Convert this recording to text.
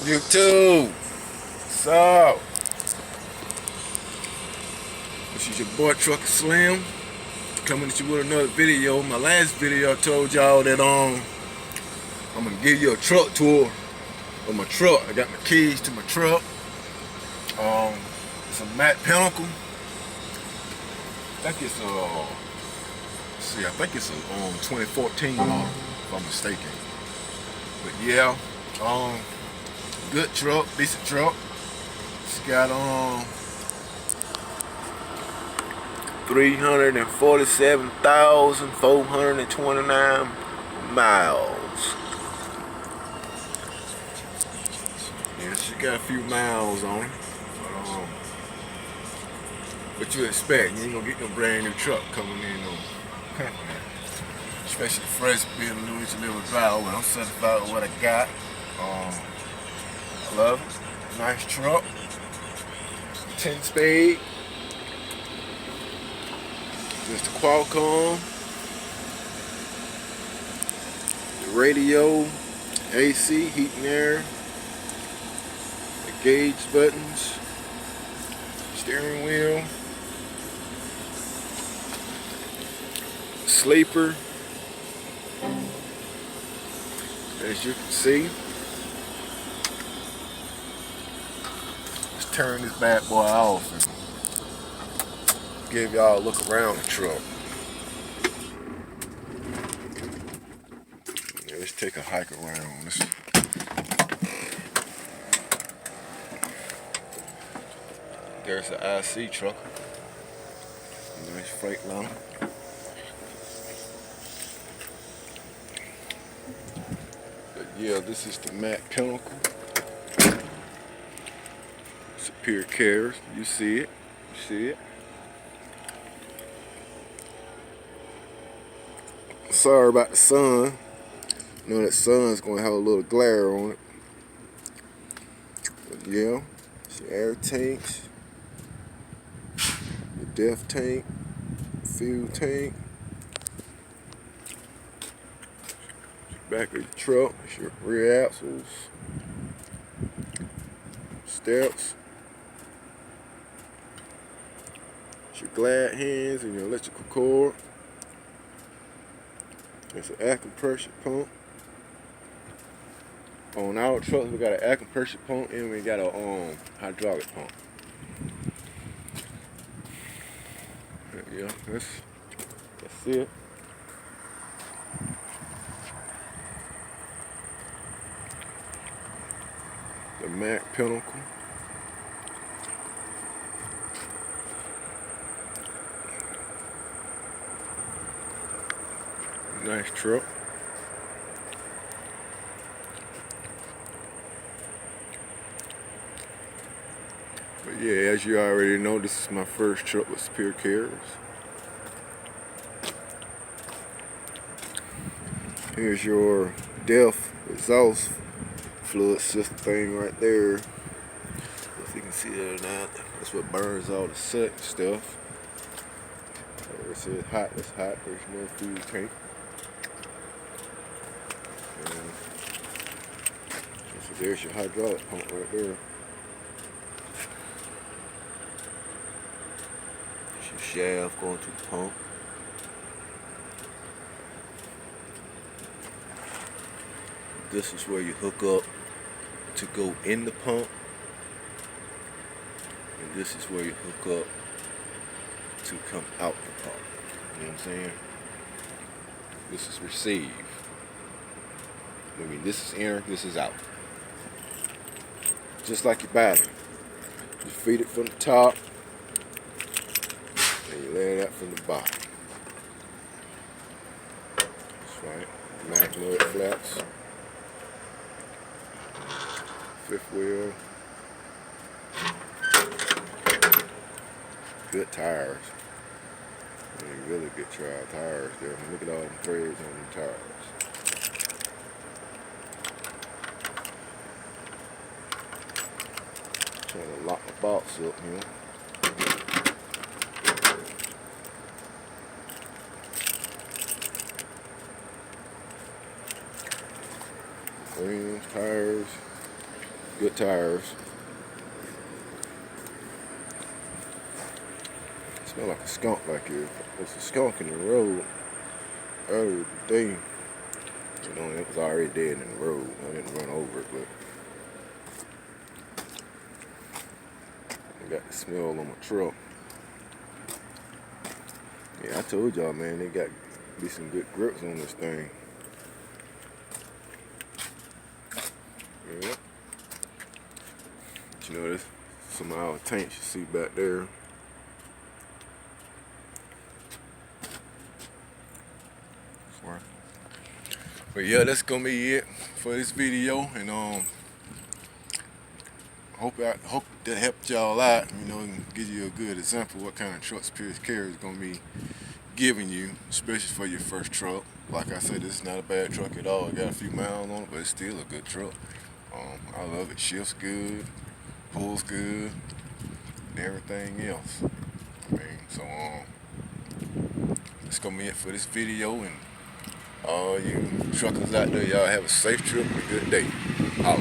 YouTube, what's up? This is your boy Trucker Slim coming at you with another video. My last video I told y'all that I'm gonna give you a truck tour of my truck. I got my keys to my truck. It's a Mack Pinnacle. I think it's I think it's a 2014 model if I'm mistaken. But yeah, good truck, decent truck. It's got 347,429 miles. Yeah, she got a few miles on it. What you expect? You ain't gonna get no brand new truck coming in no company. Especially fresh being new each and every drive. But I'm satisfied with what I got. Love it. Nice truck. 10 speed. Just the Qualcomm. The radio, AC, heat and air. The gauge buttons. Steering wheel. Sleeper. As you can see. Let's turn this bad boy off and give y'all a look around the truck. Yeah, let's take a hike around this. There's the IC truck. Nice Freightliner. But yeah, this is the Mack Pinnacle. Superior Cares. You see it. You see it. Sorry about the sun. You know that sun's gonna have a little glare on it. But yeah, it's your air tanks, your def tank, fuel tank, back of your truck, it's your rear axles, steps, it's your glad hands and your electrical cord. It's an air compression pump. On our trucks we got an air compression pump and we got a hydraulic pump. Yeah, that's it. The Mack Pinnacle. Nice truck. But yeah, as you already know, this is my first truck with Superior Cares. Here's your DEF exhaust fluid system thing right there. If you can see that or not, that's what burns all the soot and stuff. It says hot, it's hot. There's no fuel tank. And so there's your hydraulic pump right there. There's your shaft going to the pump. This is where you hook up to go in the pump. And this is where you hook up to come out the pump. You know what I'm saying? This is receive. I mean, this is enter, this is out. Just like your battery. You feed it from the top, and you lay it out from the bottom. That's right. Mack mud flaps. Fifth wheel. Good tires. I mean, really good tires there. Look at all them threads on the tires. Trying to lock the box up here. Rims, tires. Good tires. Smell like a skunk back here. There's a skunk in the road earlier today. You know, it was already dead in the road. I didn't run over it, but I got the smell on my truck. Yeah, I told y'all, man, they got to be some good grips on this thing. Yeah. But you know, there's some of our tanks you see back there. But yeah, that's gonna be it for this video, and hope that helped y'all out. You know, and give you a good example of what kind of truck Superior Carrier is gonna be giving you, especially for your first truck. Like I said, this is not a bad truck at all. It got a few miles on it, but it's still a good truck. I love it. Shifts good, pulls good, and everything else. I mean, so that's gonna be it for this video, and all you truckers out there, y'all have a safe trip and a good day. Out.